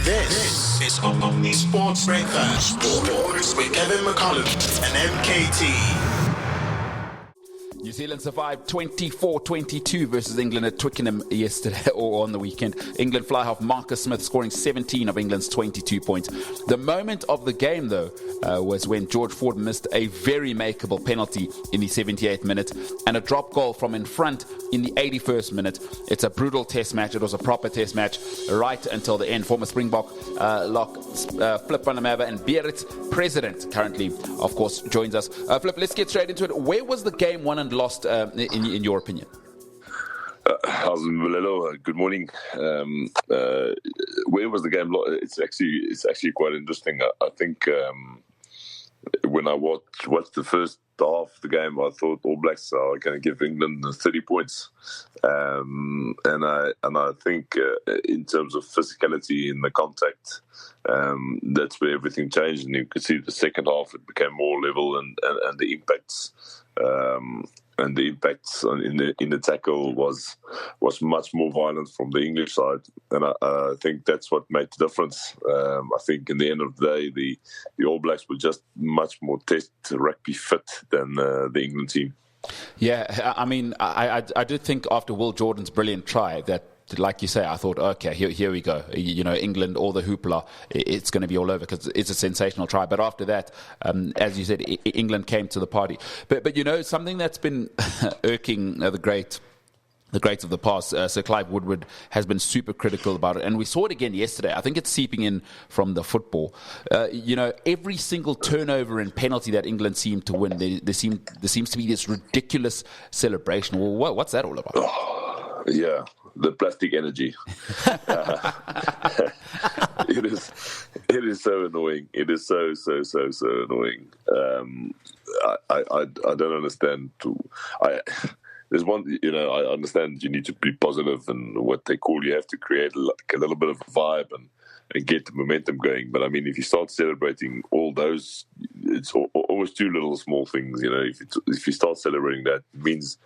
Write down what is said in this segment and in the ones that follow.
This is Omni Sports Breakfast. Sports with Kevin McCollum and MKT. New Zealand survived 24-22 versus England at Twickenham yesterday or on the weekend. England fly half Marcus Smith scoring 17 of England's 22 points. The moment of the game, though, was when George Ford missed a very makeable penalty in the 78th minute and a drop goal from in front in the 81st minute. It's a brutal test match. It was a proper test match right until the end. Former Springbok lock Flip van der Merwe and Biarritz President currently, of course, joins us. Flip, let's get straight into it. Where was the game won and lost, in your opinion? Good morning. Where was the game lost? It's actually quite interesting. I think when I watched the first half of the game, I thought All Blacks are going to give England 30 points, and I think in terms of physicality in the contact, that's where everything changed, and you could see the second half it became more level, and the impacts. And the impacts in the tackle was much more violent from the English side, and I think that's what made the difference. I think in the end of the day, the All Blacks were just much more test rugby fit than the England team. Yeah, I mean, I did think after Will Jordan's brilliant try that, like you say, I thought, okay, here we go. You know, England, all the hoopla, it's going to be all over because it's a sensational try. But after that, as you said, England came to the party. But you know, something that's been irking the greats of the past, Sir Clive Woodward, has been super critical about it. And we saw it again yesterday. I think it's seeping in from the football. You know, every single turnover and penalty that England seemed to win, there seems to be this ridiculous celebration. Well, what's that all about? Oh, yeah. The plastic energy. It is so annoying. It is so annoying. I don't understand. There's one, you know, I understand you need to be positive and what they call you have to create a little bit of a vibe and get the momentum going. But I mean, if you start celebrating all those, it's always two little small things. You know, if you start celebrating that, it means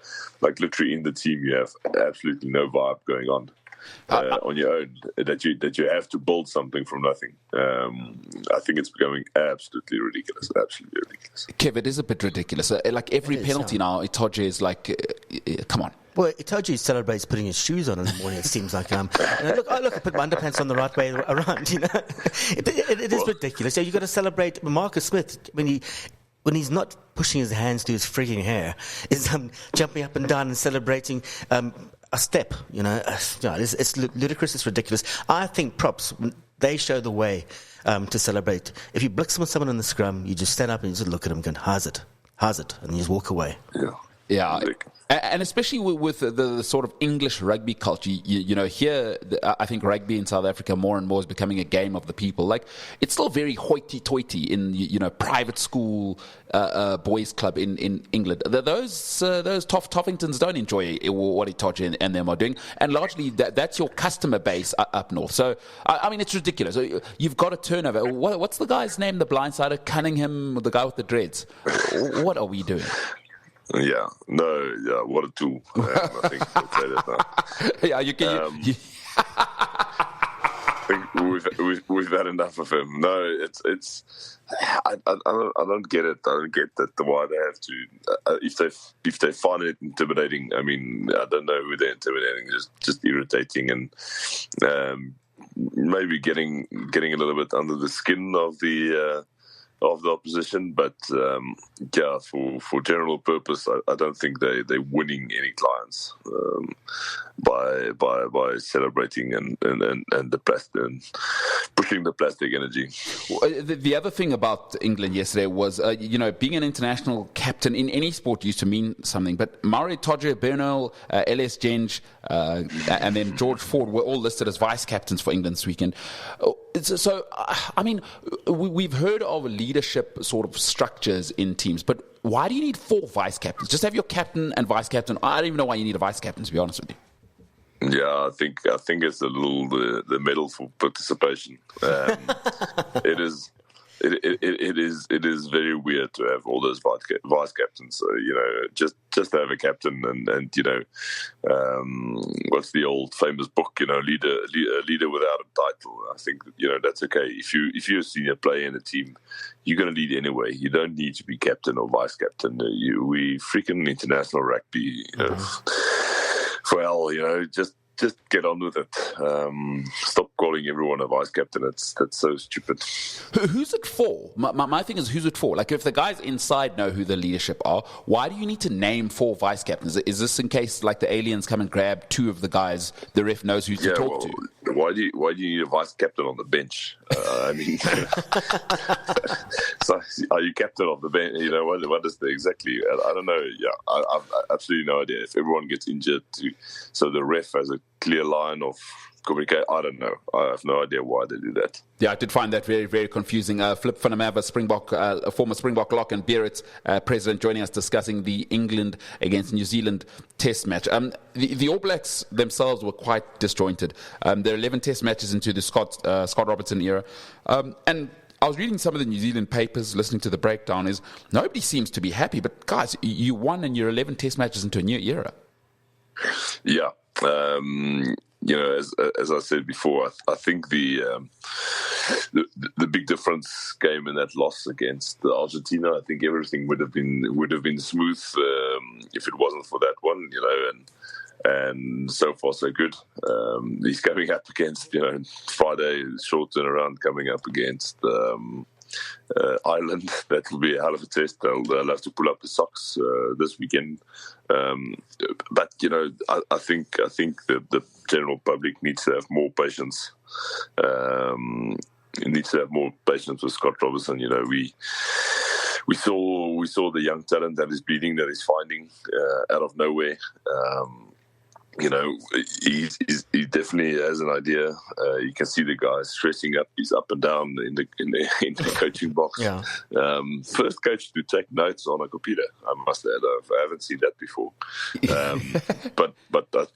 like literally in the team you have absolutely no vibe going on your own. That you have to build something from nothing. I think it's becoming absolutely ridiculous. Absolutely ridiculous. Kev, it is a bit ridiculous. Like every penalty now, Itoje is like, come on. Well, Itoje celebrates putting his shoes on in the morning, it seems like. Look, I put my underpants on the right way around, you know. It is ridiculous. So you've got to celebrate Marcus Smith when he's not pushing his hands to his freaking hair, is jumping up and down and celebrating a step, you know. It's ludicrous, it's ridiculous. I think props, they show the way to celebrate. If you blick someone in the scrum, you just stand up and you just look at them going, how's it? And you just walk away. Yeah. And especially with the sort of English rugby culture, you know, here, I think rugby in South Africa more and more is becoming a game of the people. Like, it's still very hoity-toity in, you know, private school boys club in England. Those Toffingtons don't enjoy what Itoje and them are doing. And largely, that's your customer base up north. So, I mean, it's ridiculous. You've got a turnover. What's the guy's name, the blindsider? Cunningham, the guy with the dreads. What are we doing? What a tool. I think I'll say that now. Yeah, you can. I think we've had enough of him. No, it's. I don't get it. I don't get that why they have to. If they find it intimidating, I mean, I don't know who they're intimidating. Just irritating and maybe getting a little bit under the skin of the opposition, but for general purpose, I don't think they're winning any clients by celebrating and the plastic and pushing the plastic energy. The other thing about England yesterday was, you know, being an international captain in any sport used to mean something, but Mauro Itoje, Bernal, Elias Genge, and then George Ford were all listed as vice captains for England this weekend. So, I mean, we've heard of leadership sort of structures in teams, but why do you need 4 vice captains? Just have your captain and vice captain. I don't even know why you need a vice captain, to be honest with you. Yeah, I think it's a little the medal for participation. It is It is very weird to have all those vice captains. Just to have a captain and what's the old famous book? Leader without a title. I think that's okay. If you're a senior player in a team, you're going to lead anyway. You don't need to be captain or vice captain. We freaking international rugby. For hell, just get on with it. Stop calling everyone a vice captain. That's so stupid. Who's it for? My thing is, who's it for? Like, if the guys inside know who the leadership are, why do you need to name 4 vice captains? Is this in case, like, the aliens come and grab 2 of the guys the ref knows who to talk to? Why do you need a vice captain on the bench? So are you captain of the bench? What is the exactly? I don't know. Yeah, I've absolutely no idea. If everyone gets injured, so the ref has a clear line of communicate. I don't know. I have no idea why they do that. Yeah, I did find that very, very confusing. Flip van der Merwe, Springbok, a former Springbok lock and Biarritz President, joining us discussing the England against New Zealand test match. The All Blacks themselves were quite disjointed. They're 11 test matches into the Scott Robertson era. And I was reading some of the New Zealand papers, listening to the breakdown, is nobody seems to be happy. But guys, you won and you're 11 test matches into a new era. Yeah. As I said before, I think the big difference came in that loss against Argentina. I think everything would have been smooth if it wasn't for that one. And so far so good. He's coming up against Friday, short turnaround, coming up against Ireland. That will be a hell of a test. They'll have to pull up the socks this weekend. But I think the general public needs to have more patience. Needs to have more patience with Scott Robertson. We saw the young talent that is bleeding, that is finding out of nowhere. He definitely has an idea. You can see the guy stressing up. He's up and down in the coaching box. Yeah. First coach to take notes on a computer, I must add. I haven't seen that before. But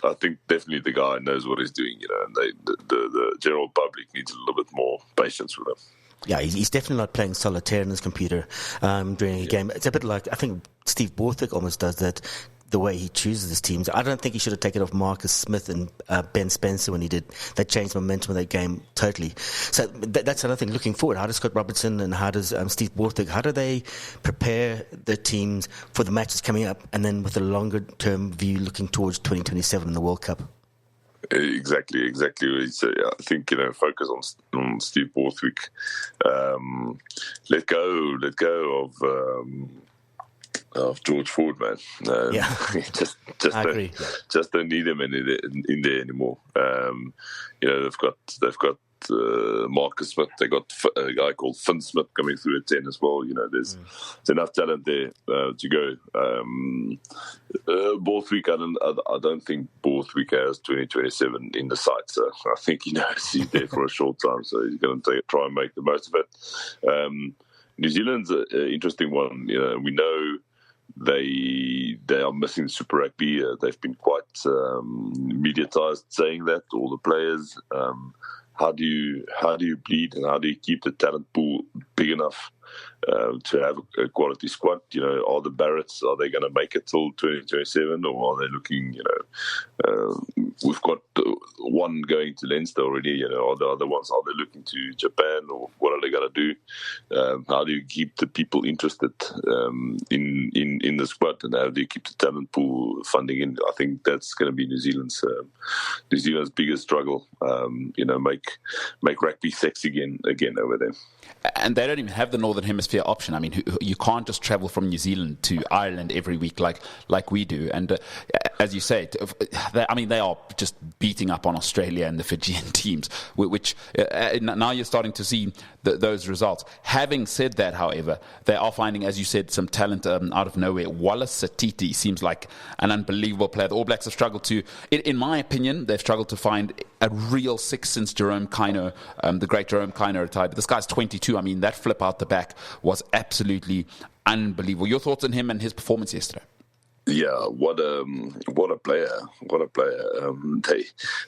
I think definitely the guy knows what he's doing. And the general public needs a little bit more patience with him. Yeah, he's definitely not playing solitaire on his computer during a game. It's a bit like, I think Steve Borthwick almost does that, the way he chooses his teams. I don't think he should have taken off Marcus Smith and Ben Spencer when he did. That changed the momentum of that game totally. So that's another thing. Looking forward, how does Scott Robertson and how does Steve Borthwick, how do they prepare their teams for the matches coming up, and then with a longer-term view looking towards 2027 in the World Cup? Exactly. So, I think focus on Steve Borthwick. Let go of George Ford, man. Just don't need him in there anymore. They've got Marcus Smith. They got a guy called Finn Smith coming through at 10 as well. There's enough talent there to go. Borthwick, I don't think Borthwick has 2027 in the sights. So I think he's there for a short time, so he's going to try and make the most of it. New Zealand's an interesting one. We know they are missing Super Rugby. They've been quite mediatized saying that, all the players. How do you bleed and how do you keep the talent pool big enough to have a quality squad? Are the Biarritz, are they going to make it till 2027, or are they looking? We've got one going to Leinster already. Are the other ones, are they looking to Japan, or what are they going to do? How do you keep the people interested in the squad, and how do you keep the talent pool funding in? I think that's going to be New Zealand's biggest struggle. Make rugby sexy again over there. And they don't even have the Northern Hemisphere option. I mean, you can't just travel from New Zealand to Ireland every week like we do. And as you say, they are just beating up on Australia and the Fijian teams, which now you're starting to see those results. Having said that, however, they are finding, as you said, some talent out of nowhere. Wallace Sititi seems like an unbelievable player. The All Blacks have struggled to, in my opinion, they've struggled to find a real six since Jerome Kaino, the great Jerome Kaino retired. But this guy's 22. I mean, that flip out the back was absolutely unbelievable. Your thoughts on him and his performance yesterday? Yeah, what a player!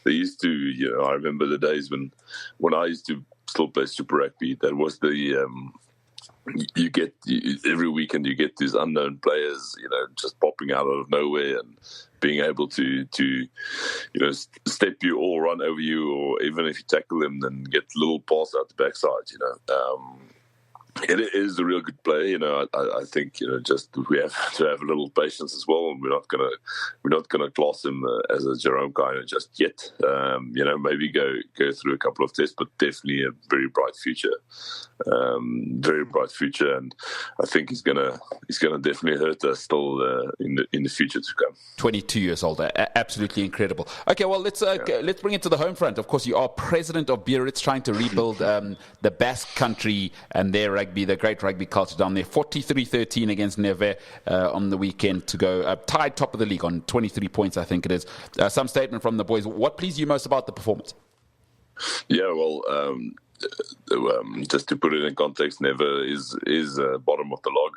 They used to, I remember the days when I used to play Super Rugby. That was the every weekend you get these unknown players, just popping out of nowhere and being able to step you or run over you, or even if you tackle them, then get a little pass out the backside. It is a real good play. I think just we have to have a little patience as well, and we're not gonna class him as a Jerome kind of just yet. Maybe go through a couple of tests, but definitely a very bright future. Very bright future, and I think he's gonna definitely hurt us still in the future to come. 22 years old, absolutely incredible. Okay, well let's bring it to the home front. Of course, you are president of Biarritz, trying to rebuild the Basque country and their rugby, the great rugby culture down there. 43-13 against Merwe on the weekend to go tied top of the league on 23 points, I think it is. Some statement from the boys. What pleased you most about the performance? Yeah, well. Just to put it in context, Never is bottom of the log.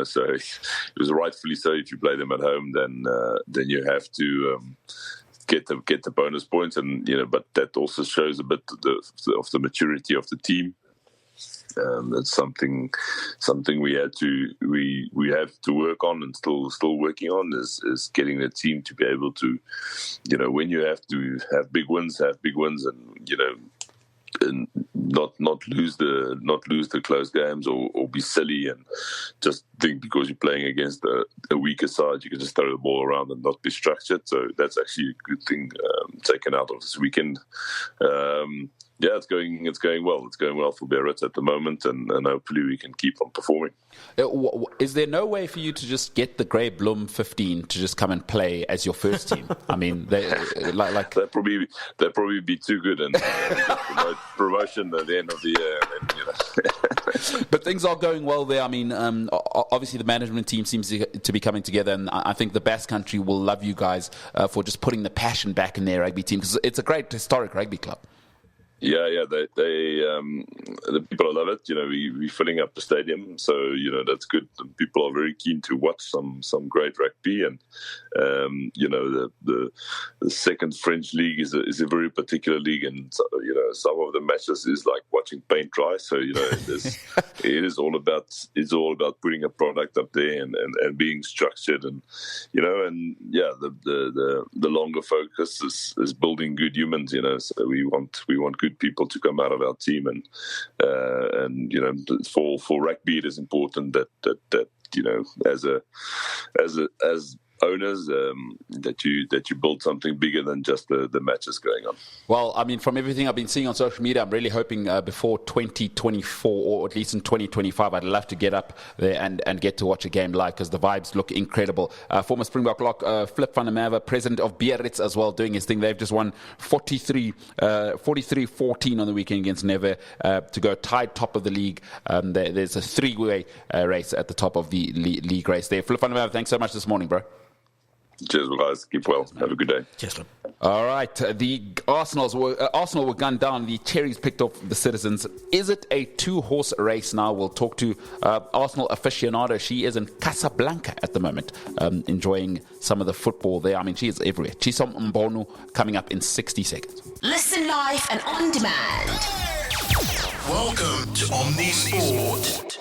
So it was rightfully so. If you play them at home, then you have to get the bonus points, and but that also shows a bit of the maturity of the team. That's something we have to work on, and still working on is getting the team to be able to, when you have to have big wins, and not lose the close games or be silly and just think because you're playing against a weaker side you can just throw the ball around and not be structured. So that's actually a good thing taken out of this weekend. It's going well. It's going well for Biarritz at the moment, and hopefully we can keep on performing. Is there no way for you to just get the Grey Bloom 15 to just come and play as your first team? I mean, they'd probably be too good and promotion at the end of the year. But things are going well there. I mean, obviously the management team seems to be coming together, and I think the Basque country will love you guys for just putting the passion back in their rugby team, because it's a great historic rugby club. Yeah, they the people love it. We're filling up the stadium, so that's good. And people are very keen to watch some great rugby, and the second French league is a very particular league, and some of the matches is like watching paint dry. So it is all about putting a product up there and being structured, and the longer focus is building good humans. So we want good people to come out of our team, and for rugby it is important that as owners that you build something bigger than just the matches going on. Well, I mean, from everything I've been seeing on social media, I'm really hoping before 2024, or at least in 2025, I'd love to get up there and get to watch a game live, because the vibes look incredible. Former Springbok lock Flip van der Merwe, president of Biarritz as well, doing his thing. They've just won 43-14 on the weekend against Merwe to go tied top of the league. There's a three-way race at the top of the league race there. Flip van der Merwe, thanks so much this morning, bro. Cheers, guys. Keep well. Have a good day. Cheers, man. All right. The Arsenal were gunned down. The Cherries picked off the Citizens. Is it a two-horse race now? We'll talk to Arsenal aficionado. She is in Casablanca at the moment, enjoying some of the football there. I mean, she is everywhere. Chisom Mbonu coming up in 60 seconds. Listen live and on demand. Welcome to Omni Sport.